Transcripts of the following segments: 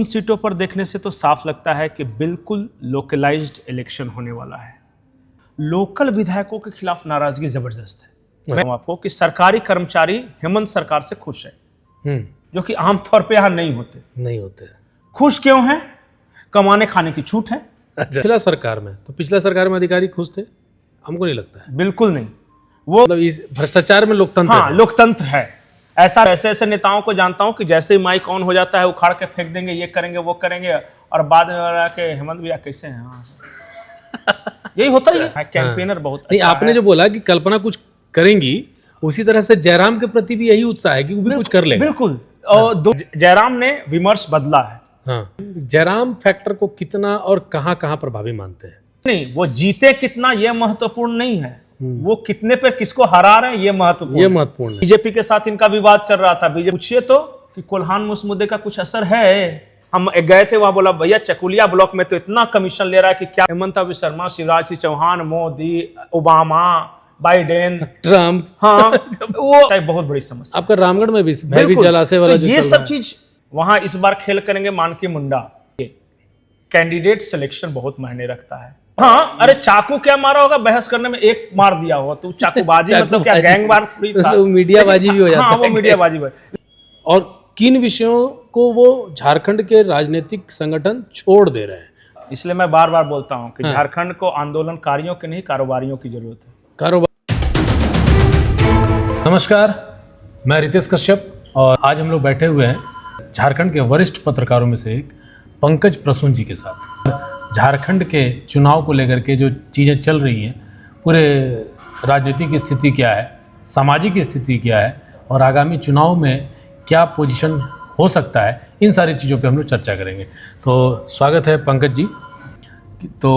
उन सीटों पर देखने से तो साफ लगता है कि बिल्कुल लोकलाइज्ड इलेक्शन होने वाला है। लोकल विधायकों के खिलाफ नाराजगी जबरदस्त है। मैं आपको कि सरकारी कर्मचारी हेमंत सरकार से खुश है, जो कि आमतौर पे यहाँ नहीं होते। खुश क्यों हैं? कमाने खाने की छूट है। पिछला सरकार में अधिकारी खुश थे? हमको नहीं लगता है। बिल्कुल नहीं। वो मतलब इस भ्रष्टाचार में लोकतंत्र हाँ, लोकतंत्र है। ऐसे नेताओं को जानता हूं कि जैसे ही माइक ऑन हो जाता है उखाड़ के फेंक देंगे, ये करेंगे वो करेंगे, और बाद में बोला कि हेमंत भैया कैसे हैं। हाँ। यही होता ही है। कैंपेनर बहुत नहीं, आपने जो बोला कि कल्पना कुछ करेंगी, उसी तरह से जयराम के प्रति भी यही उत्साह है कि वो भी कुछ कर लेगा। बिल्कुल। और जयराम ने विमर्श बदला है। हाँ, जयराम फैक्टर को कितना और कहाँ प्रभावी मानते हैं? नहीं, वो जीते कितना ये महत्वपूर्ण नहीं है, वो कितने पे किसको हरा रहे हैं ये महत्वपूर्ण है। बीजेपी के साथ इनका विवाद चल रहा था। बीजेपी पूछिए तो कि कोल्हान मुद्दे का कुछ असर है। हम गए थे वहां, बोला भैया चकुलिया ब्लॉक में तो इतना कमीशन ले रहा है कि क्या। Hemant Sharma, Shivraj Singh Chouhan, Modi, Obama, Biden, Trump, हाँ वो बहुत बड़ी समस्या। आपका रामगढ़ में भी भैवी जलाशय वाला जो ये सब चीज वहां इस बार खेल करेंगे मानकी मुंडा। कैंडिडेट सिलेक्शन बहुत मायने रखता है। हाँ, अरे चाकू क्या मारा होगा बहस करने में, एक मार दिया होगा तो चाकूबाजी मतलब क्या गैंगवार थोड़ी था। तो मीडियाबाजी भी हो जाता है। हाँ, वो मीडियाबाजी भी। और किन विषयों को वो झारखंड के राजनीतिक संगठन छोड़ दे रहे हैं? इसलिए मैं बार बार बोलता हूँ कि झारखंड को आंदोलनकारियों की नहीं, कारोबारियों की जरूरत है। नमस्कार, मैं रितेश कश्यप और आज हम लोग बैठे हुए हैं झारखंड के वरिष्ठ पत्रकारों में से एक पंकज प्रसून जी के साथ। झारखंड के चुनाव को लेकर के जो चीज़ें चल रही हैं, पूरे राजनीतिक स्थिति क्या है, सामाजिक स्थिति क्या है और आगामी चुनाव में क्या पोजीशन हो सकता है, इन सारी चीज़ों पे हम लोग चर्चा करेंगे। तो स्वागत है पंकज जी। तो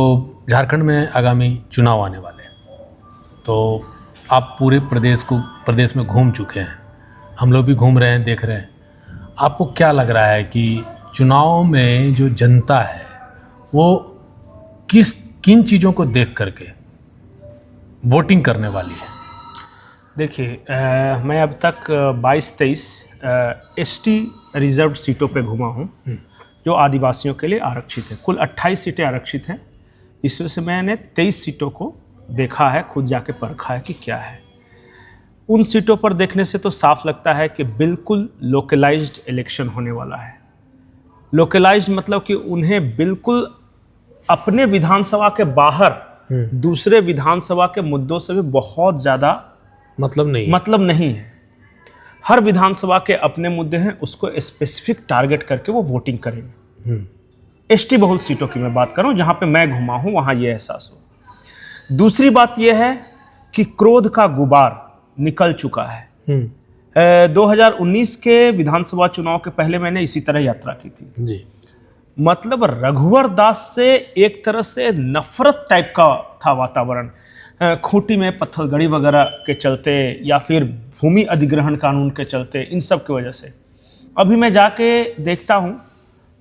झारखंड में आगामी चुनाव आने वाले हैं, तो आप पूरे प्रदेश में घूम चुके हैं, हम लोग भी घूम रहे हैं, देख रहे हैं। आपको क्या लग रहा है कि चुनाव में जो जनता है वो किन चीज़ों को देख करके वोटिंग करने वाली है? देखिए, मैं अब तक 22-23 एसटी रिजर्व सीटों पे घुमा हूँ जो आदिवासियों के लिए आरक्षित है। कुल 28 सीटें आरक्षित हैं। इसमें से मैंने 23 सीटों को देखा है, खुद जाके परखा है कि क्या है। उन सीटों पर देखने से तो साफ लगता है कि बिल्कुल लोकलाइज्ड इलेक्शन होने वाला है। लोकलाइज्ड मतलब कि उन्हें बिल्कुल अपने विधानसभा के बाहर दूसरे विधानसभा के मुद्दों से भी बहुत ज़्यादा मतलब नहीं है। हर विधानसभा के अपने मुद्दे हैं, उसको स्पेसिफिक टारगेट करके वो वोटिंग करेंगे। एसटी बहुल सीटों की मैं बात कर रहा हूँ, जहाँ पे मैं घुमा हूँ वहाँ ये एहसास हो। दूसरी बात यह है कि क्रोध का गुबार निकल चुका है। 2019 के विधानसभा चुनाव के पहले मैंने इसी तरह यात्रा की थी जी। मतलब रघुवर दास से एक तरह से नफरत टाइप का था वातावरण, खूंटी में पत्थलगड़ी वगैरह के चलते या फिर भूमि अधिग्रहण कानून के चलते, इन सब की वजह से। अभी मैं जाके देखता हूँ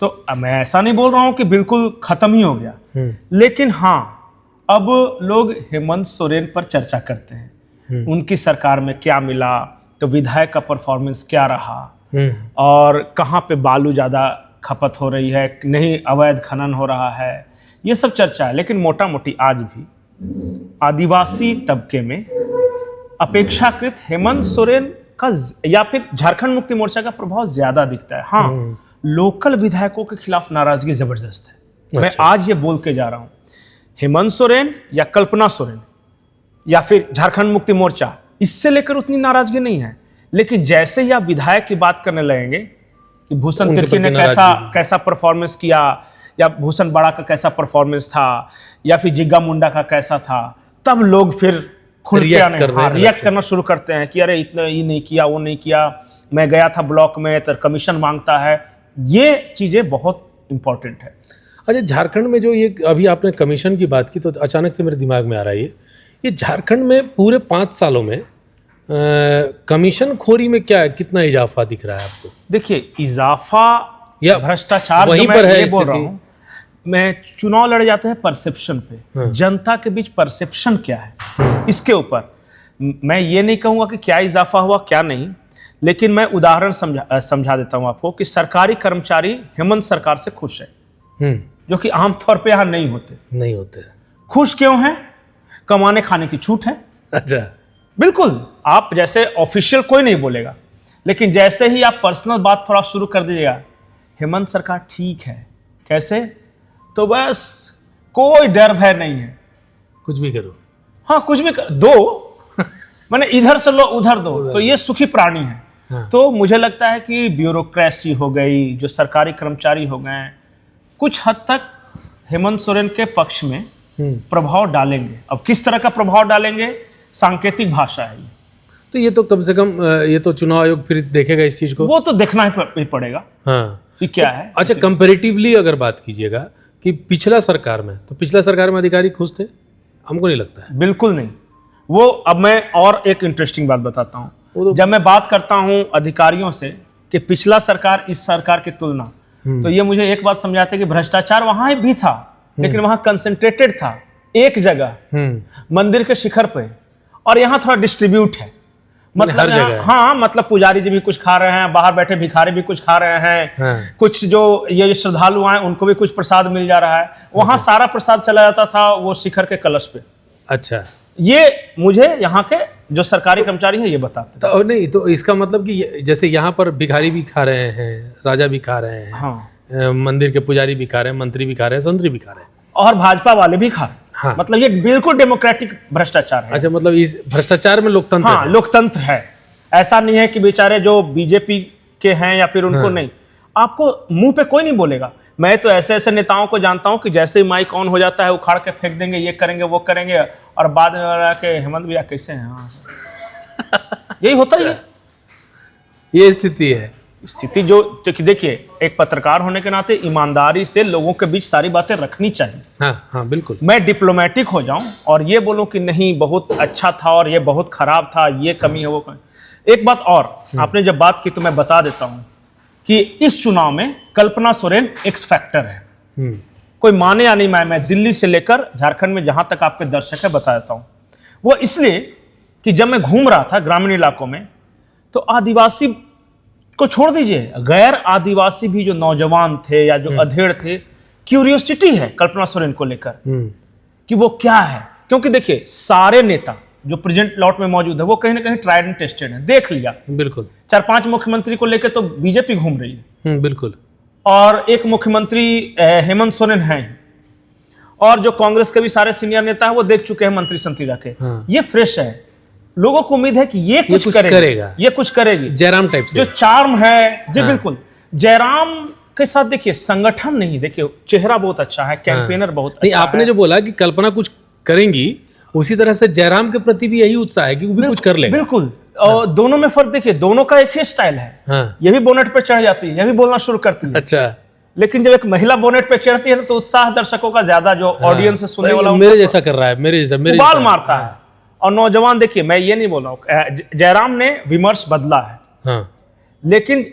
तो मैं ऐसा नहीं बोल रहा हूँ कि बिल्कुल खत्म ही हो गया, लेकिन हाँ, अब लोग हेमंत सोरेन पर चर्चा करते हैं। उनकी सरकार में क्या मिला, तो विधायक का परफॉर्मेंस क्या रहा, और कहाँ पे बालू ज़्यादा खपत हो रही है, नहीं अवैध खनन हो रहा है, ये सब चर्चा है। लेकिन मोटा मोटी आज भी आदिवासी तबके में अपेक्षाकृत हेमंत सोरेन का या फिर झारखंड मुक्ति मोर्चा का प्रभाव ज्यादा दिखता है। हाँ, लोकल विधायकों के खिलाफ नाराजगी जबरदस्त है। मैं आज ये बोल के जा रहा हूं, हेमंत सोरेन या कल्पना सोरेन या फिर झारखंड मुक्ति मोर्चा, इससे लेकर उतनी नाराजगी नहीं है। लेकिन जैसे ही आप विधायक की बात करने लगेंगे कि भूषण तिर्की ने कैसा परफॉर्मेंस किया, या भूषण बड़ा का कैसा परफॉर्मेंस था, या फिर जिग्गा मुंडा का कैसा था, तब लोग फिर रिएक्ट करना शुरू करते हैं कि अरे इतना ये नहीं किया, वो नहीं किया, मैं गया था ब्लॉक में तो कमीशन मांगता है। ये चीज़ें बहुत इंपॉर्टेंट है। अच्छा, झारखंड में जो ये अभी आपने कमीशन की बात की तो अचानक से मेरे दिमाग में आ रहा है ये झारखंड में पूरे 5 सालों में कमीशन खोरी में कितना इजाफा दिख रहा है आपको? देखिए, इजाफा या भ्रष्टाचार वहीं पर है, बोल रहा हूँ मैं। चुनाव लड़े जाते हैं परसेप्शन पे, जनता के बीच परसेप्शन क्या है इसके ऊपर। मैं ये नहीं कहूँगा कि क्या इजाफा हुआ क्या नहीं, लेकिन मैं उदाहरण समझा देता हूं आपको कि सरकारी कर्मचारी हेमंत सरकार से खुश है, जो कि आमतौर पे यहाँ नहीं होते। खुश क्यों हैं? कमाने खाने की छूट है। अच्छा, बिल्कुल, आप जैसे ऑफिशियल कोई नहीं बोलेगा, लेकिन जैसे ही आप पर्सनल बात थोड़ा शुरू कर दीजिएगा, हेमंत सरकार ठीक है, कैसे? तो बस कोई डर भय नहीं है, कुछ भी करो। हाँ, कुछ भी दो मैंने इधर से लो उधर दो, तो ये सुखी प्राणी है। हाँ। तो मुझे लगता है कि ब्यूरोक्रेसी हो गई, जो सरकारी कर्मचारी हो गए, कुछ हद तक हेमंत सोरेन के पक्ष में प्रभाव डालेंगे। अब किस तरह का प्रभाव डालेंगे? सांकेतिक भाषा है ये। तो ये तो कम से कम ये तो चुनाव आयोग फिर देखेगा इस चीज को। वो तो देखना ही पड़ेगा हाँ कि क्या है। अच्छा, कंपैरेटिवली अगर बात कीजिएगा कि पिछला सरकार में अधिकारी खुश थे? हमको नहीं लगता है। बिल्कुल नहीं। वो अब मैं और एक इंटरेस्टिंग बात बताता हूँ। जब मैं बात करता हूँ अधिकारियों से कि पिछला सरकार इस सरकार की तुलना, तो ये मुझे एक बात समझाते कि भ्रष्टाचार वहां भी था, लेकिन वहां कंसंट्रेटेड था एक जगह, मंदिर के शिखर पे, और यहाँ थोड़ा डिस्ट्रीब्यूट है। मतलब हर जगह। हाँ, मतलब पुजारी जी भी कुछ खा रहे हैं, बाहर बैठे भिखारी भी कुछ खा रहे हैं, हाँ। कुछ जो ये श्रद्धालु हैं उनको भी कुछ प्रसाद मिल जा रहा है। वहां सारा प्रसाद चला जाता था वो शिखर के कलश पे। अच्छा, ये मुझे यहाँ के जो सरकारी कर्मचारी हैं ये बताते तो नहीं, तो इसका मतलब कि जैसे यहाँ पर भिखारी भी खा रहे हैं, राजा भी खा रहे हैं, हाँ, मंदिर के पुजारी भी खा रहे हैं, मंत्री भी खा रहे हैं, संतरी भी खा रहे हैं, और भाजपा वाले भी खा रहे हैं। हाँ। मतलब ये बिल्कुल डेमोक्रेटिक भ्रष्टाचार है। अच्छा, मतलब इस भ्रष्टाचार में लोकतंत्र हाँ, लोकतंत्र है। ऐसा नहीं है कि बेचारे जो बीजेपी के हैं या फिर उनको नहीं, आपको मुंह पे कोई नहीं बोलेगा। मैं तो ऐसे ऐसे नेताओं को जानता हूं कि जैसे ही माइक ऑन हो जाता है उखाड़ के फेंक देंगे, ये करेंगे वो करेंगे, और बाद में बोला कि हेमंत भैया कैसे हैं। हाँ यही होता है। ये स्थिति है। स्थिति जो देखिए, एक पत्रकार होने के नाते ईमानदारी से लोगों के बीच सारी बातें रखनी चाहिए। हाँ हाँ, बिल्कुल। मैं डिप्लोमेटिक हो जाऊं और ये बोलूं कि नहीं बहुत अच्छा था और ये बहुत खराब था, ये कमी है वो कमी। एक बात और, आपने जब बात की तो मैं बता देता हूं कि इस चुनाव में कल्पना सोरेन एक्स फैक्टर है। कोई माने या नहीं माने, मैं दिल्ली से लेकर झारखंड में जहां तक आपके दर्शक है बता देता हूं। वो इसलिए कि जब मैं घूम रहा था ग्रामीण इलाकों में, तो आदिवासी को छोड़ दीजिए, गैर आदिवासी भी जो नौजवान थे या जो अधेड़ थे, क्यूरियोसिटी है कल्पना सोरेन को लेकर कि वो क्या है। क्योंकि देखिए, सारे नेता जो प्रेजेंट लॉट में मौजूद है वो कहीं ना कहीं ट्राइड एंड टेस्टेड है, देख लिया। बिल्कुल। 4-5 मुख्यमंत्री को लेकर तो बीजेपी घूम रही है। बिल्कुल। और एक मुख्यमंत्री हेमंत सोरेन हैं, और जो कांग्रेस के भी सारे सीनियर नेता हैं वो देख चुके हैं मंत्री संतरी जाके। हाँ। ये फ्रेश है, लोगों को उम्मीद है कि ये कुछ करेगा, ये कुछ करेगी। जयराम टाइप से जो चार्म है जी। हाँ। बिल्कुल। जयराम के साथ देखिए संगठन नहीं, देखिए चेहरा बहुत अच्छा है, कैंपेनर बहुत नहीं, अच्छा आपने है। जो बोला कि कल्पना कुछ करेंगी, उसी तरह से जयराम के प्रति भी यही उत्साह है कि वो भी कुछ कर लेगा। बिल्कुल। और दोनों में फर्क देखिए, दोनों का एक ही स्टाइल है। हाँ। ये भी बोनेट पे चढ़ जाती है, ये भी बोलना शुरू करती है। अच्छा। लेकिन जब एक महिला बोनेट पे चढ़ती है तो उत्साह दर्शकों का ज्यादा, जो ऑडियंस से सुनने वाला मेरे जैसा कर रहा है, मेरे बाल मारता है। और नौजवान देखिए, मैं ये नहीं बोल रहा हूँ, जयराम ने विमर्श बदला है। हाँ। लेकिन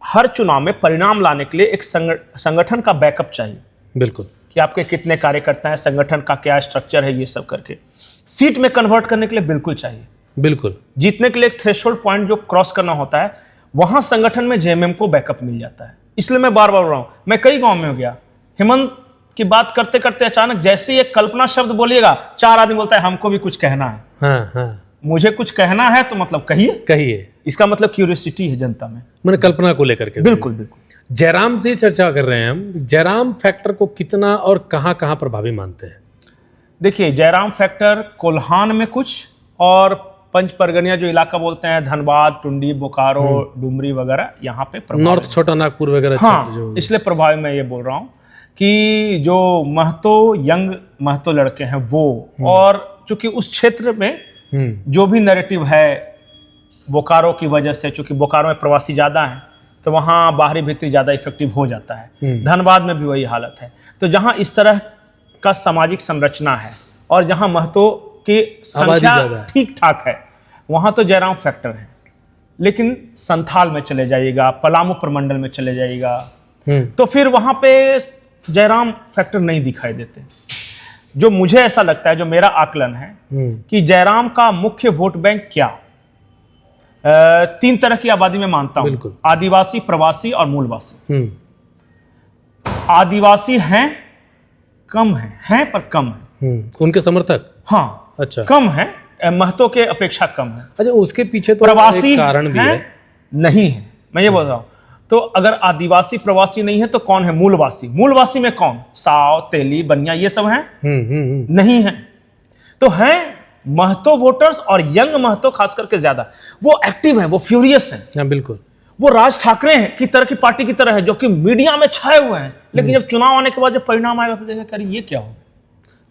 हर चुनाव में परिणाम लाने के लिए एक संगठन का बैकअप चाहिए। बिल्कुल। कि आपके कितने कार्यकर्ता हैं, संगठन का क्या स्ट्रक्चर है, ये सब करके सीट में कन्वर्ट करने के लिए बिल्कुल चाहिए। बिल्कुल। जीतने के लिए एक थ्रेशोल्ड पॉइंट जो क्रॉस करना होता है, वहां संगठन में जेएमएम को बैकअप मिल जाता है। इसलिए मैं बार बार बोल रहा हूं, मैं कई गांव में हो गया, हेमंत की बात करते करते अचानक जैसे ये कल्पना शब्द बोलिएगा, 4 आदमी बोलता है हमको भी कुछ कहना है। हाँ हाँ। मुझे कुछ कहना है तो मतलब कहिए। इसका मतलब क्यूरियोसिटी है जनता में, मैंने कल्पना को लेकर के। बिल्कुल बिल्कुल। जयराम से चर्चा कर रहे हैं हम, जयराम फैक्टर को कितना और कहां कहां प्रभावी मानते हैं? देखिए, जयराम फैक्टर कोल्हान में कुछ, और पंच परगनिया जो इलाका बोलते हैं, धनबाद, टुंडी, बोकारो, डुमरी वगैरह, यहाँ पे नॉर्थ छोटा नागपुर वगैरह। हाँ, इसलिए प्रभावी मैं ये बोल रहा हूँ कि जो यंग महतो लड़के हैं वो, और चूंकि उस क्षेत्र में जो भी नैरेटिव है बोकारो की वजह से, चूंकि बोकारो में प्रवासी ज्यादा हैं तो वहाँ बाहरी भीतरी ज्यादा इफेक्टिव हो जाता है। धनबाद में भी वही हालत है। तो जहाँ इस तरह का सामाजिक संरचना है और जहाँ महतो की संख्या ठीक ठाक है, वहाँ तो जयराम फैक्टर है। लेकिन संथाल में चले जाइएगा, पलामू प्रमंडल में चले जाइएगा, तो फिर वहाँ पे जयराम फैक्टर नहीं दिखाई देते। जो मुझे ऐसा लगता है, जो मेरा आकलन है कि जयराम का मुख्य वोट बैंक क्या, तीन तरह की आबादी में मानता हूं, बिल्कुल। आदिवासी, प्रवासी और मूलवासी। हम्म आदिवासी हैं, कम हैं पर कम है। उनके समर्थक, हाँ, अच्छा कम है, महतो के अपेक्षा कम है। अच्छा, उसके पीछे तो प्रवासी एक कारण भी हैं, है। नहीं है, मैं ये बोल रहा हूं। तो अगर आदिवासी प्रवासी नहीं है तो कौन है? मूलवासी। मूलवासी में कौन? साव, तेली, बनिया, ये सब हैं? नहीं है। तो हैं महतो वोटर्स, और यंग महतो खास करके ज्यादा वो एक्टिव हैं, वो फ्यूरियस हैं। हाँ बिल्कुल। वो राज ठाकरे हैं की तरह की पार्टी की तरह है, जो कि मीडिया में छाए हुए हैं, लेकिन जब चुनाव आने के बाद जब परिणाम आएगा तो देखा अरे ये क्या हो।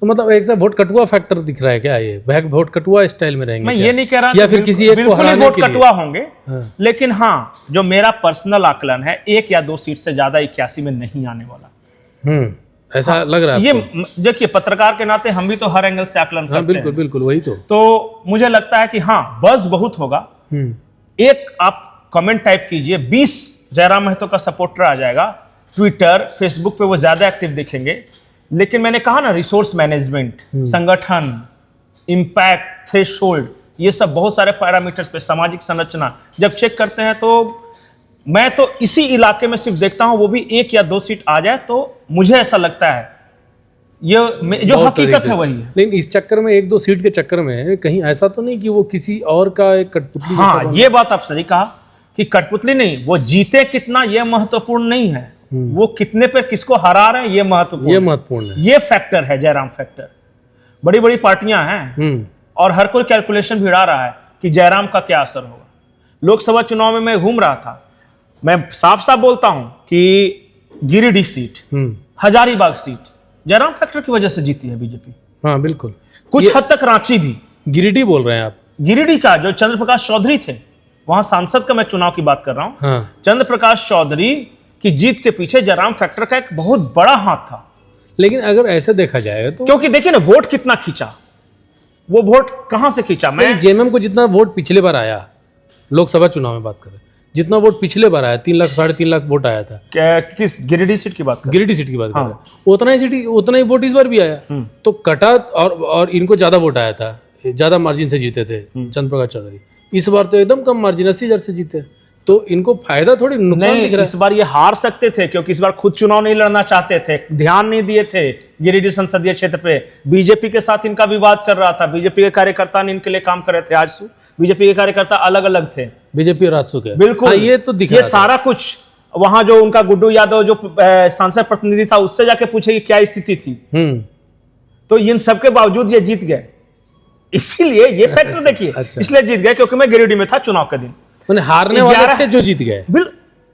तो मतलब एक सा वोट कटुआ फैक्टर दिख रहा है क्या? ये वोट कटुआ स्टाइल में रहेंगे मैं क्या? ये नहीं कह रहा या कि फिर किसी एक को बिल्कुल ही हराने वोट के लिए? कटुआ होंगे, हाँ। लेकिन हाँ, जो मेरा पर्सनल आकलन है, 1 या 2 सीट से ज्यादा 81 में नहीं आने वाला। ऐसा लग रहा है ये आपको? देखिए, पत्रकार के नाते हम भी तो हर एंगल से आकलन हाँ करते बिल्कुल हैं। बिल्कुल, वही तो मुझे लगता है कि हाँ, बज़ बहुत होगा। एक आप कमेंट टाइप कीजिए, 20 जयराम महतो का सपोर्टर आ जाएगा। ट्विटर, फेसबुक पे वो ज्यादा एक्टिव दिखेंगे। लेकिन मैंने कहा ना, रिसोर्स मैनेजमेंट, संगठन, इम्पैक्ट, थ्रेशोल्ड, ये सब बहुत सारे पैरामीटर्स पे, सामाजिक संरचना जब चेक करते हैं, तो मैं तो इसी इलाके में सिर्फ देखता हूं, वो भी 1 या 2 सीट आ जाए तो मुझे ऐसा लगता है ये जो हकीकत है वही है। लेकिन इस चक्कर में 1-2 सीट के चक्कर में कहीं ऐसा तो नहीं कि वो किसी और का एक कठपुतली? हाँ, ये बात आप सही कहा कि कठपुतली नहीं, वो जीते कितना ये महत्वपूर्ण नहीं है, वो कितने पे किसको हरा रहे हैं ये महत्वपूर्ण है। ये फैक्टर है, जयराम फैक्टर। बड़ी बड़ी पार्टियां हैं और हर कोई कैलकुलेशन भिड़ा रहा है कि जयराम का क्या असर होगा। लोकसभा चुनाव में मैं घूम रहा था, मैं साफ साफ बोलता हूं कि Giridih seat, Hazaribagh seat Jairam factor की वजह से जीती है बीजेपी। हाँ बिल्कुल। कुछ हद तक रांची भी। गिरिडीह बोल रहे हैं आप? गिरिडीह का जो चंद्र प्रकाश चौधरी थे, वहां सांसद का मैं चुनाव की बात कर रहा हूं। हाँ। चंद्र प्रकाश चौधरी की जीत के पीछे जयराम फैक्टर का एक बहुत बड़ा हाथ था। लेकिन अगर ऐसे देखा जाए तो, क्योंकि देखिए ना, वोट कितना खींचा, वो वोट कहां से खींचा। मैं जेएमएम को जितना वोट पिछले बार आया, लोकसभा चुनाव में बात करें, जितना वोट पिछले बार आया, 3 लाख 3.5 लाख वोट आया था। किस गिरिडीह सीट की बात कर? गिरिडीह सीट की बात कर रहे हैं, उतना ही वोट इस बार भी आया। तो कटा और इनको ज्यादा वोट आया था, ज्यादा मार्जिन से जीते थे चंद्र प्रकाश चौधरी। इस बार तो एकदम कम मार्जिन, 80,000 से जीते। तो इनको फायदा थोड़ी, नुकसान दिख रहा है। इस बार ये हार सकते थे, क्योंकि इस बार खुद चुनाव नहीं लड़ना चाहते थे, ध्यान नहीं दिए थे गिरिडीह संसदीय क्षेत्र पे। बीजेपी के साथ इनका विवाद चल रहा था, बीजेपी के कार्यकर्ता ने इनके लिए काम कर रहे थे। आज बीजेपी के कार्यकर्ता अलग अलग थे, बीजेपी और राजसू के। बिल्कुल। हाँ, ये तो दिख रहा था। ये सारा कुछ वहां जो उनका गुड्डू यादव जो सांसद प्रतिनिधि था, उससे जाके पूछे कि क्या स्थिति थी। तो इन सबके बावजूद ये जीत गए। इसीलिए ये फैक्टर देखिए, इसलिए जीत गए क्योंकि मैं गिरिडीह में था चुनाव के दिन। हारने वाले थे जो जीत गए।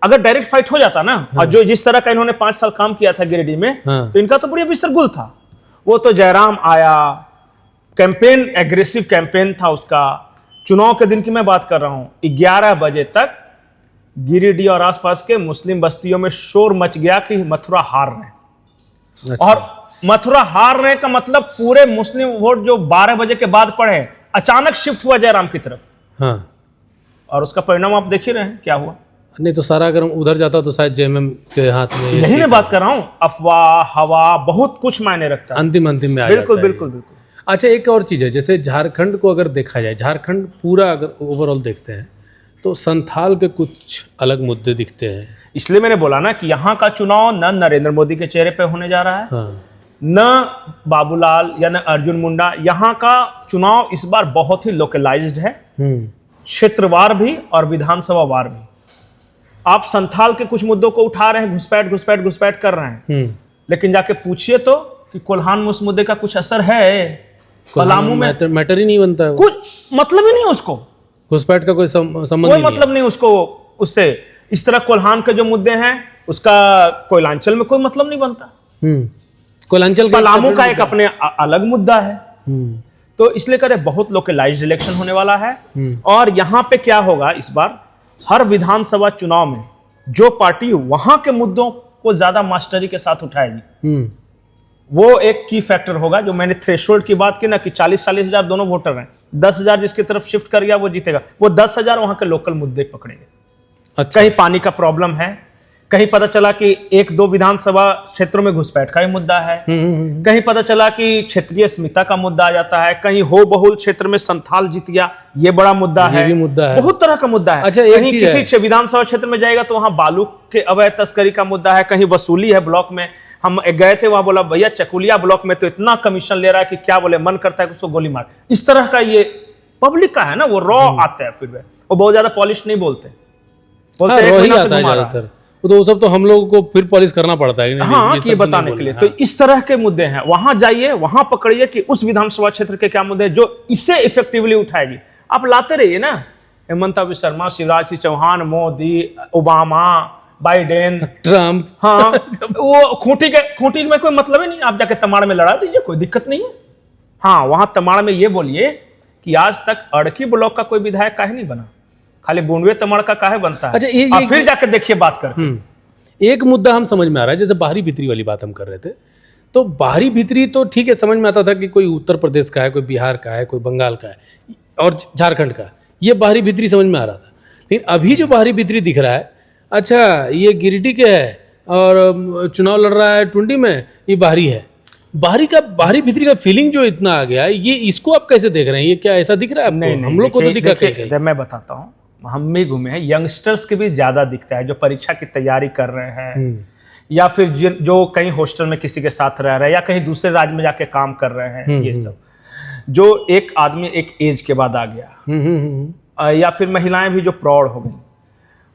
अगर डायरेक्ट फाइट हो जाता ना, और जो जिस तरह का इन्होंने 5 साल काम किया था गिरिडीह में, तो इनका तो बढ़िया बिस्तर गुल था। वो तो जयराम आया, कैंपेन, एग्रेसिव कैंपेन था उसका। चुनाव के दिन की मैं बात कर रहा हूं, 11 बजे तक गिरिडीह और आसपास के मुस्लिम बस्तियों में शोर मच गया कि मथुरा हार रहे हैं। और मथुरा हार रहे का मतलब पूरे मुस्लिम वोट जो 12 बजे के बाद पड़े, अचानक शिफ्ट हुआ जयराम की तरफ। हाँ। और उसका परिणाम आप देख ही रहे हैं क्या हुआ। नहीं तो सारा अगर उधर जाता तो शायद जेएमएम के हाथ में। यही मैं बात कर रहा हूं, अफवाह, हवा बहुत कुछ मायने रखता है। अंतिम में आ बिल्कुल बिल्कुल बिल्कुल। अच्छा, एक और चीज है, जैसे झारखंड को अगर देखा जाए, झारखंड पूरा अगर ओवरऑल देखते हैं तो संथाल के कुछ अलग मुद्दे दिखते हैं। इसलिए मैंने बोला ना कि यहाँ का चुनाव न नरेंद्र मोदी के चेहरे पे होने जा रहा है, हाँ। न बाबूलाल या न अर्जुन मुंडा। यहाँ का चुनाव इस बार बहुत ही लोकलाइज्ड है, क्षेत्रवार भी और विधानसभा वार भी। आप संथाल के कुछ मुद्दों को उठा रहे हैं, घुसपैठ कर रहे हैं, लेकिन जाके पूछिए तो कि कोल्हान में उस मुद्दे का कुछ असर है? पलामू में मैटर ही नहीं बनता है, कुछ मतलब ही नहीं उसको, घुसपैठ का कोई संबंध कोई मतलब नहीं उसको उससे। इस तरह कोल्हान के जो मुद्दे हैं उसका कोयलांचल में कोई मतलब नहीं बनता। कोयलांचल पलामू का एक अपने अलग मुद्दा है। तो इसलिए करें, बहुत लोकलाइज्ड इलेक्शन होने वाला है। और यहाँ पे क्या होगा इस बार, हर विधानसभा चुनाव में जो पार्टी वहां के मुद्दों को ज्यादा मास्टरी के साथ उठाएगी, वो एक की फैक्टर होगा। जो मैंने थ्रेशोल्ड की बात की ना कि 40-40 हजार दोनों वोटर हैं, 10,000 जिसकी तरफ शिफ्ट कर गया वो जीतेगा। वो 10,000 वहां के लोकल मुद्दे पकड़ेंगे। अच्छा। कहीं पानी का प्रॉब्लम है, कहीं पता चला कि 1-2 विधानसभा क्षेत्रों में घुसपैठ का ही मुद्दा है, कहीं पता चला कि क्षेत्रीय अस्मिता का मुद्दा आ जाता है, कहीं हो बहुल क्षेत्र में संथाल जीत गया, ये बड़ा मुद्दा ये है, भी मुद्दा है। बहुत तरह का मुद्दा है। अच्छा, एक कहीं चीज है। किसी विधानसभा क्षेत्र में जाएगा तो वहां बालू के अवैध तस्करी का मुद्दा है, कहीं वसूली है ब्लॉक में। हम गए थे वहां, बोला भैया चकुलिया ब्लॉक में तो इतना कमीशन ले रहा है कि क्या बोले, मन करता है कि उसको गोली मार। इस तरह का ये पब्लिक का है ना, वो रॉ आते हैं फिर वो बहुत ज्यादा पॉलिश नहीं बोलते हाँ, एक रॉ ही महीना से आता है घुमा रहा है। ज्यादातर। वो सब तो हम लोगों को फिर पॉलिश करना पड़ता है कि नहीं, हाँ, ये कि ये सब नहीं बताने के लिए। बोलना है। तो इस तरह के मुद्दे हैं, वहां जाइए, वहां पकड़िए कि उस विधानसभा क्षेत्र के क्या मुद्दे हैं जो इसे इफेक्टिवली उठाएगी। आप लाते रहिए ना, Hemant Biswa Sharma, Shivraj Singh Chouhan, Modi, Obama, Biden, Trump. हाँ वो खूंटी में कोई मतलब ही नहीं। आप जाके तमाड़ में लड़ा दीजिए, कोई दिक्कत नहीं है। हाँ, वहां तमाड़ में ये बोलिए कि आज तक अड़की ब्लॉक का कोई विधायक काहे नहीं बना, खाली बूंदवे तमाड़ का काहे बनता है। अच्छा, ये आप फिर जाके देखिए बात करके। एक मुद्दा हम समझ में आ रहा है, जैसे बाहरी भीतरी वाली बात हम कर रहे थे, तो बाहरी भीतरी तो ठीक है, समझ में आता था कि कोई उत्तर प्रदेश का है, कोई बिहार का है, कोई बंगाल का है और झारखंड का, ये बाहरी भीतरी समझ में आ रहा था। लेकिन अभी जो बाहरी भीतरी दिख रहा है, अच्छा ये गिरिडीह के है और चुनाव लड़ रहा है टुंडी में, ये बाहरी है। बाहरी भीतरी का फीलिंग जो इतना आ गया है, ये इसको आप कैसे देख रहे हैं? ये क्या ऐसा दिख रहा है आपको? नहीं, हम लोग को तो दिखा देखिए, कहीं। मैं बताता हूँ, हम भी घूमे हैं, यंगस्टर्स के भी ज्यादा दिखता है जो परीक्षा की तैयारी कर रहे हैं, या फिर जो कहीं हॉस्टल में किसी के साथ रह रहे हैं, या कहीं दूसरे राज्य में जाके काम कर रहे हैं। ये सब जो एक आदमी एक एज के बाद आ गया, या फिर महिलाएं भी जो प्रौढ़ हो गई,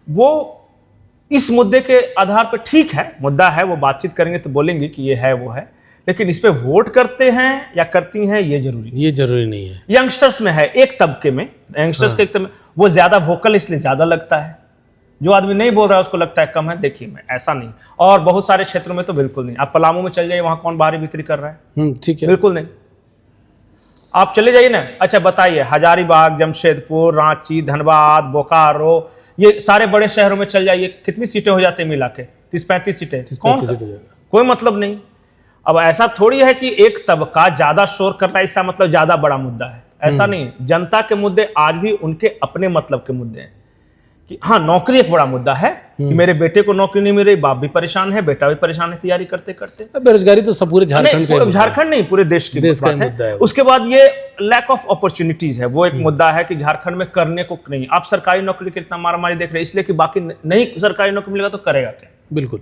वो इस मुद्दे के आधार पर ठीक है, मुद्दा है, वो बातचीत करेंगे तो बोलेंगे कि ये है वो है, लेकिन इस पे वोट करते हैं या करती हैं ये जरूरी नहीं है। यंगस्टर्स में है, एक तबके में, यंगस्टर्स के एक तबके में वो ज्यादा वोकल इसलिए ज्यादा लगता है। जो आदमी नहीं बोल रहा है उसको लगता है कम है। देखिए, मैं ऐसा नहीं, और बहुत सारे क्षेत्रों में तो बिल्कुल नहीं। आप पलामू में चल जाइए, वहां कौन बाहरी भीतरी कर रहा है? ठीक है, बिल्कुल नहीं। आप चले जाइए ना, अच्छा बताइए, हजारीबाग, जमशेदपुर, रांची, धनबाद, बोकारो, ये सारे बड़े शहरों में चल जाइए, कितनी सीटें हो जाती है मिला के? 30-35 सीटें। कौन? कोई मतलब नहीं। अब ऐसा थोड़ी है कि एक तबका ज्यादा शोर कर रहा है इसका मतलब ज्यादा बड़ा मुद्दा है, ऐसा नहीं। जनता के मुद्दे आज भी उनके अपने मतलब के मुद्दे हैं कि हाँ, नौकरी एक बड़ा मुद्दा है कि मेरे बेटे को नौकरी नहीं मिल रही, बाप भी परेशान है, बेटा भी परेशान है तैयारी करते करते। बेरोजगारी तो सब पूरे झारखंड नहीं, पूरे देश की बात है। उसके बाद ये लैक ऑफ अपॉर्चुनिटीज है, वो एक मुद्दा है कि झारखंड में करने को नहीं। आप सरकारी नौकरी कितना मारामारी देख रहे हैं, इसलिए कि बाकी नहीं सरकारी नौकरी मिलेगा तो करेगा क्या? बिल्कुल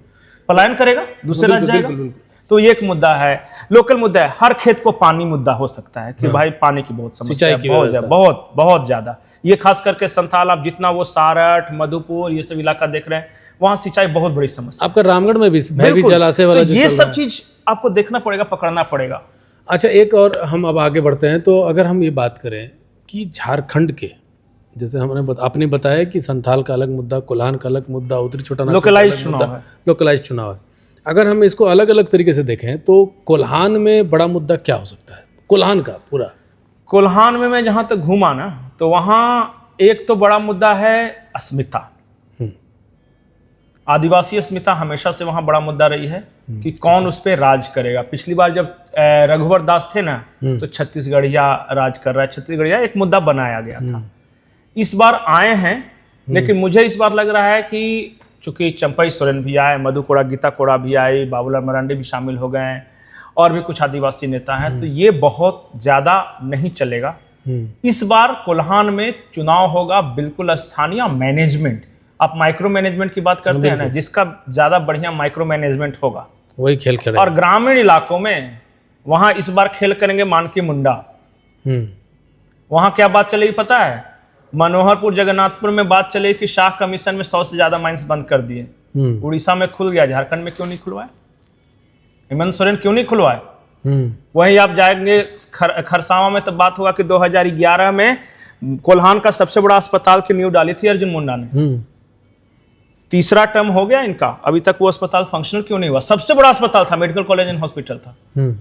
पलायन करेगा, दूसरे राज्य जाएगा। तो ये एक मुद्दा है, लोकल मुद्दा है। हर खेत को पानी मुद्दा हो सकता है कि भाई पानी की बहुत समस्या है, बहुत ज्यादा। ये खास करके संथाल, आप जितना वो सारठ, मधुपुर, ये सब इलाका देख रहे हैं, वहां सिंचाई बहुत बड़ी समस्या। आपका रामगढ़ में भी भैवी जलाशय वाला जो ये सब चीज आपको देखना पड़ेगा, पकड़ना पड़ेगा। अच्छा, एक और हम अब आगे बढ़ते हैं, तो अगर हम ये बात करें कि झारखंड के, जैसे आपने बताया कि संथाल का अलग मुद्दा, कोल्हान का अलग मुद्दा, उत्तरी छोटानागपुर लोकलाइज चुनाव है। अगर हम इसको अलग अलग तरीके से देखें तो कोल्हान में बड़ा मुद्दा क्या हो सकता है? कोल्हान का पूरा, कोल्हान में मैं जहां तक घूमा ना, तो वहां एक तो बड़ा मुद्दा है अस्मिता। आदिवासी अस्मिता हमेशा से वहां बड़ा मुद्दा रही है कि कौन उस पर राज करेगा। पिछली बार जब रघुवर दास थे ना, तो छत्तीसगढ़िया राज कर रहा है, छत्तीसगढ़िया एक मुद्दा बनाया गया था। इस बार आए हैं, लेकिन मुझे इस बार लग रहा है कि चूंकि चंपई सोरेन भी आए, मधु कोड़ा, गीता कोड़ा भी आई, बाबूलाल मरांडी भी शामिल हो गए हैं, और भी कुछ आदिवासी नेता हैं, तो ये बहुत ज्यादा नहीं चलेगा। इस बार कोल्हान में चुनाव होगा बिल्कुल स्थानीय मैनेजमेंट। आप माइक्रो मैनेजमेंट की बात करते हैं ना, जिसका ज्यादा बढ़िया माइक्रो मैनेजमेंट होगा वही खेल खेलेगा। और ग्रामीण इलाकों में वहां इस बार खेल करेंगे मानकी मुंडा। वहां क्या बात चलेगी पता है? मनोहरपुर, जगन्नाथपुर में बात चले कि शाह कमीशन में 100 से ज्यादा माइंस बंद कर दिए। उड़ीसा में खुल गया, झारखंड में क्यों नहीं खुलवाए? हेमंत सोरेन क्यों नहीं खुलवाए? वहीं आप जाएंगे खरसावां में, तो बात होगा कि 2011 में कोल्हान का सबसे बड़ा अस्पताल की नींव डाली थी अर्जुन मुंडा ने। तीसरा टर्म हो गया इनका, अभी तक वो अस्पताल फंक्शनल क्यों नहीं हुआ? सबसे बड़ा अस्पताल था, मेडिकल कॉलेज एंड हॉस्पिटल था।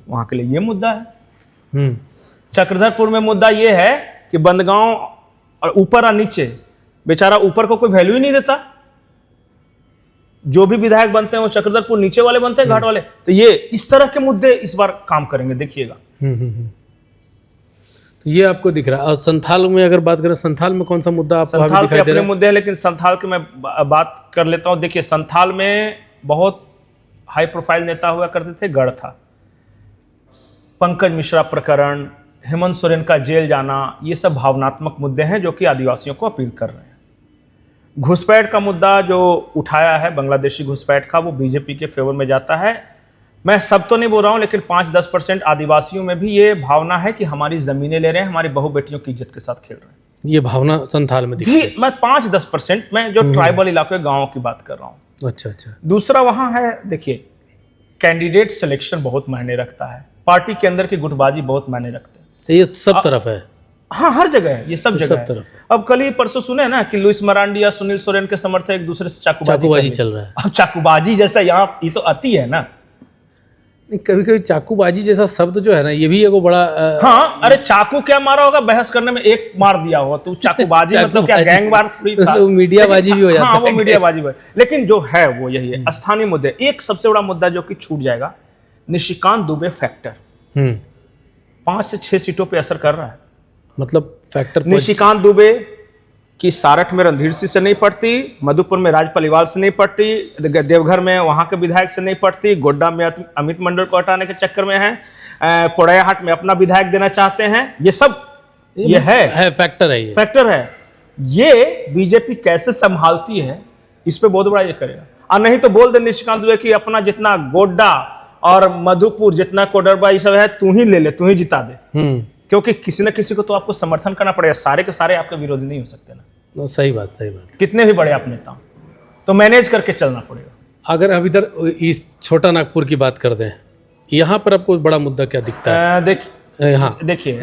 वहां के लिए ये मुद्दा है। चक्रधरपुर में मुद्दा ये है कि बंदगांव और ऊपर और नीचे, बेचारा ऊपर को कोई वैल्यू ही नहीं देता। जो भी विधायक बनते हैं वो चक्रधरपुर नीचे वाले बनते हैं, घाट वाले। तो ये इस तरह के मुद्दे इस बार काम करेंगे, देखिएगा। तो ये आपको दिख रहा है। और संथाल में अगर बात करें, संथाल में कौन सा मुद्दा आपको अभी संथाल के दिखाई दे अपने रहा है? मुद्दे हैं, लेकिन संथाल के मैं बात कर लेता हूं। देखिए, संथाल में बहुत हाई प्रोफाइल नेता हुआ करते थे, गढ़ था। पंकज मिश्रा प्रकरण, हेमंत सोरेन का जेल जाना, ये सब भावनात्मक मुद्दे हैं जो कि आदिवासियों को अपील कर रहे हैं। घुसपैठ का मुद्दा जो उठाया है, बांग्लादेशी घुसपैठ का, वो बीजेपी के फेवर में जाता है। मैं सब तो नहीं बोल रहा हूं, लेकिन 5-10% आदिवासियों में भी ये भावना है कि हमारी जमीनें ले रहे हैं, हमारी बहु बेटियों की इज्जत के साथ खेल रहे हैं। ये भावना संथाल में दिखती है। मैं 5-10% मैं जो ट्राइबल इलाके गाँव की बात कर रहा हूँ। अच्छा अच्छा। दूसरा वहां है, देखिए, कैंडिडेट सिलेक्शन बहुत मायने रखता है, पार्टी के अंदर की गुटबाजी बहुत मायने रखते हैं। ये सब तरफ है। हाँ, हर जगह है, ये सब जगह है। तरफ है। अब कल ही परसों सुने ना कि लुइस मरांडी या सुनील सोरेन के समर्थक एक दूसरे से चाकूबाजी चाकूबाजी चल रहा है। अब चाकूबाजी जैसा यहाँ ये तो अति है ना। नहीं, कभी कभी चाकूबाजी जैसा शब्द जो है ना, ये भी एगो बड़ा हाँ, अरे चाकू क्या मारा होगा, बहस करने में एक मार दिया होगा, तो चाकूबाजी मतलब क्या गैंगवार फ्री था? तो मीडियाबाजी भी हो जाता है। हाँ, वो मीडियाबाजी भी। लेकिन जो है वो यही है, स्थानीय मुद्दे। एक सबसे बड़ा मुद्दा जो कि छूट जाएगा, निशिकांत दुबे फैक्टर 5 से 6 सीटों पे असर कर रहा है। मतलब फैक्टर निशिकांत दुबे की सारठ में रणधीर सिंह से नहीं पड़ती, मधुपुर में राज पलिवाल से नहीं पड़ती, देवघर में वहां के विधायक से नहीं पड़ती, गोड्डा में अमित मंडल को हटाने के चक्कर में है, पोड़ैयाहाट में अपना विधायक देना चाहते हैं। ये सब ये है फैक्टर है, ये फैक्टर है। ये बीजेपी कैसे संभालती है, इस पे बहुत बड़ा ये करेगा। और नहीं तो बोल दे निशिकांत दुबे कि अपना जितना गोड्डा और मधुपुर, जितना कोडरबा ये सब है, तू ही ले ले, तू ही जिता दे। क्योंकि किसी न किसी को तो आपको समर्थन करना पड़ेगा, सारे के सारे आपके विरोधी नहीं हो सकते ना। सही बात, सही बात। कितने भी बड़े आप नेता हो, तो मैनेज करके चलना पड़ेगा। अगर अब इधर इस छोटा नागपुर की बात कर दें, यहाँ पर आपको बड़ा मुद्दा क्या दिखता है? देखिए,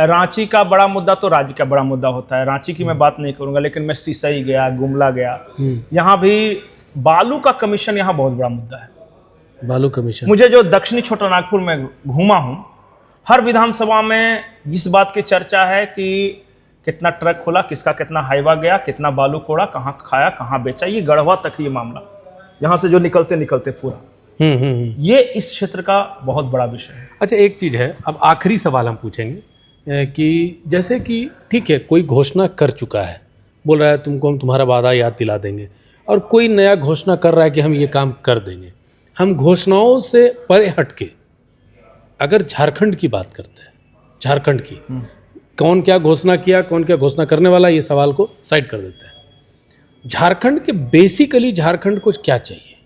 रांची का बड़ा मुद्दा तो राज्य का बड़ा मुद्दा होता है। रांची की मैं बात नहीं करूंगा, लेकिन मैं सिसई गया, गुमला गया, यहाँ भी बालू का कमीशन यहाँ बहुत बड़ा मुद्दा है। बालू कमीशन। मुझे जो दक्षिणी छोटा नागपुर में घूमा हूँ, हर विधानसभा में इस बात की चर्चा है कि कितना ट्रक खोला, किसका कितना हाईवा गया, कितना बालू कोड़ा, कहाँ खाया, कहाँ बेचा। ये गढ़वा तक ये मामला, यहाँ से जो निकलते निकलते पूरा ये इस क्षेत्र का बहुत बड़ा विषय है। अच्छा, एक चीज़ है, अब आखिरी सवाल हम पूछेंगे कि जैसे कि ठीक है, कोई घोषणा कर चुका है, बोल रहा है तुमको हम तुम्हारा वादा याद दिला देंगे, और कोई नया घोषणा कर रहा है कि हम ये काम कर देंगे। हम घोषणाओं से परे हटके अगर झारखंड की बात करते हैं, झारखंड की कौन क्या घोषणा किया, कौन क्या घोषणा करने वाला, ये सवाल को साइड कर देते हैं। झारखंड के बेसिकली झारखंड को क्या चाहिए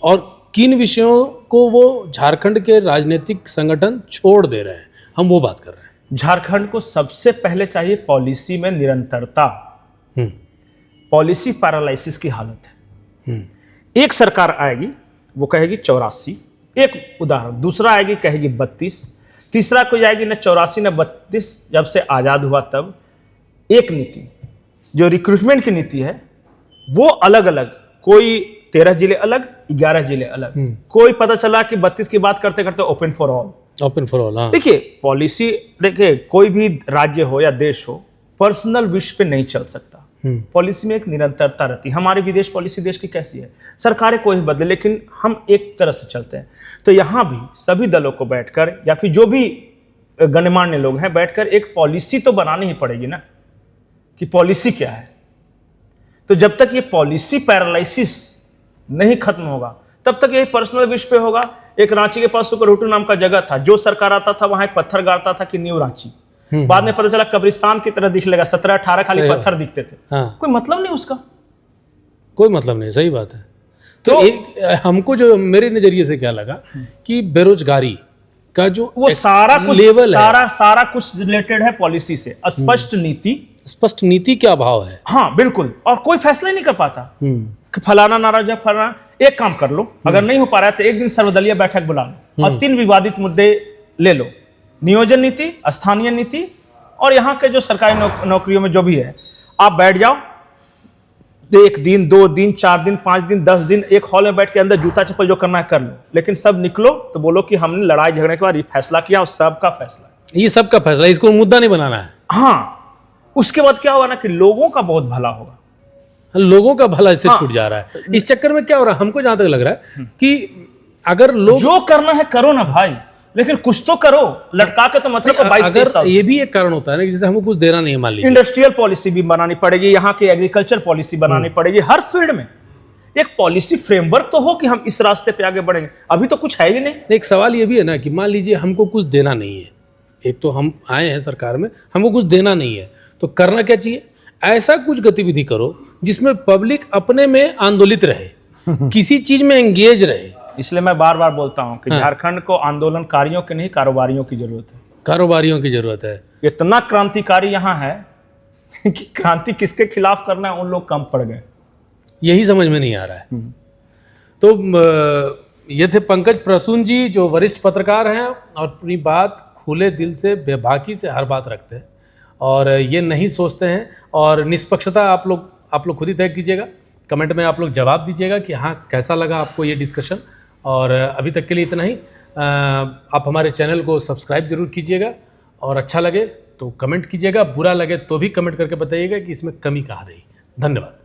और किन विषयों को वो झारखंड के राजनीतिक संगठन छोड़ दे रहे हैं, हम वो बात कर रहे हैं। झारखंड को सबसे पहले चाहिए पॉलिसी में निरंतरता। पॉलिसी पैरालिसिस की हालत है। एक सरकार आएगी, वो कहेगी 84, एक उदाहरण, दूसरा आएगी कहेगी 32, तीसरा कोई आएगी न 84 न 32, जब से आज़ाद हुआ तब एक नीति, जो रिक्रूटमेंट की नीति है, वो अलग अलग, कोई 13 जिले अलग, 11 जिले अलग, कोई पता चला कि 32 की बात करते करते open for all. Open for all, हाँ। देखिए पॉलिसी, देखिए कोई भी राज्य हो या देश हो, पर्सनल विश पे नहीं चल सकता। पॉलिसी में एक निरंतरता रहती है। हमारी विदेश पॉलिसी देश की कैसी है, सरकारें कोई भी बदले, लेकिन हम एक तरह से चलते हैं। तो यहाँ भी सभी दलों को बैठकर, या फिर जो भी गणमान्य लोग हैं, बैठकर एक पॉलिसी तो बनानी ही पड़ेगी ना, कि पॉलिसी क्या है। तो जब तक ये पॉलिसी पैरालिसिस नहीं खत्म होगा, तब तक ये पर्सनल विश पे होगा। एक रांची के पास सुकरहुटू नाम का जगह था, जो सरकार आता था वहां पत्थर गाड़ता था कि न्यू रांची, बाद में पता चला कब्रिस्तान की तरह दिख लेगा, 17-18 खाली पत्थर दिखते थे। हाँ। कोई मतलब नहीं उसका, कोई मतलब नहीं, सही बात है। तो एक हमको जो मेरे नजरिए से क्या लगा कि बेरोजगारी का जो वो सारा कुछ लेवल है, सारा कुछ रिलेटेड है पॉलिसी से। स्पष्ट नीति का अभाव है। हाँ बिल्कुल, और कोई फैसला ही नहीं कर पाता कि फलाना नाराज है, फलाना। एक काम कर लो, अगर नहीं हो पा रहा है तो एक दिन सर्वदलीय बैठक बुला लो और 3 विवादित मुद्दे ले लो, नियोजन नीति, स्थानीय नीति, और यहाँ के जो सरकारी नौकरियों में जो भी है, आप बैठ जाओ 1 दिन, 2 दिन, 4 दिन, 5 दिन, 10 दिन एक हॉल में बैठ के अंदर जूता चप्पल जो करना है कर लो, लेकिन सब निकलो तो बोलो कि हमने लड़ाई झगड़ने के बाद ये फैसला किया, और सबका फैसला, ये सबका फैसला, इसको मुद्दा नहीं बनाना है। हाँ, उसके बाद क्या होगा ना कि लोगों का बहुत भला होगा, लोगों का भला इससे छूट जा रहा है। इस चक्कर में क्या हो रहा है, हमको जहां तक लग रहा है कि अगर लोग जो करना है करो ना भाई, लेकिन कुछ तो करो, लटका के तो मतलब 22-23 अगर साल ये भी एक कारण होता है ना कि जैसे हमको कुछ देना नहीं है, मान लीजिए इंडस्ट्रियल पॉलिसी भी बनानी पड़ेगी, यहाँ की एग्रीकल्चर पॉलिसी बनानी पड़ेगी, हर फील्ड में एक पॉलिसी फ्रेमवर्क तो हो कि हम इस रास्ते पे आगे बढ़ेंगे। अभी तो कुछ है ही नहीं। एक सवाल ये भी है ना कि मान लीजिए हमको कुछ देना नहीं है, एक तो हम आए हैं सरकार में, हमको कुछ देना नहीं है, तो करना क्या चाहिए? ऐसा कुछ गतिविधि करो जिसमें पब्लिक अपने में आंदोलित रहे, किसी चीज में एंगेज रहे। इसलिए मैं बार बार बोलता हूं कि झारखंड को आंदोलनकारियों की नहीं, कारोबारियों की जरूरत है। कारोबारियों की जरूरत है। इतना क्रांतिकारी यहाँ है कि क्रांति किसके खिलाफ करना है, उन लोग कम पड़ गए। यही समझ में नहीं आ रहा है। तो ये थे पंकज प्रसून जी, जो वरिष्ठ पत्रकार हैं और अपनी बात खुले दिल से, बेबाकी से हर बात रखते हैं और ये नहीं सोचते हैं। और निष्पक्षता आप लोग खुद ही तय कीजिएगा, कमेंट में आप लोग जवाब दीजिएगा कि हाँ कैसा लगा आपको ये डिस्कशन। और अभी तक के लिए इतना ही। आप हमारे चैनल को सब्सक्राइब जरूर कीजिएगा और अच्छा लगे तो कमेंट कीजिएगा, बुरा लगे तो भी कमेंट करके बताइएगा कि इसमें कमी कहाँ रही। धन्यवाद।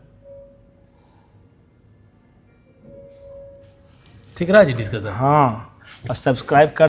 ठीक रहा जी डिस्कशन? हाँ, और सब्सक्राइब कर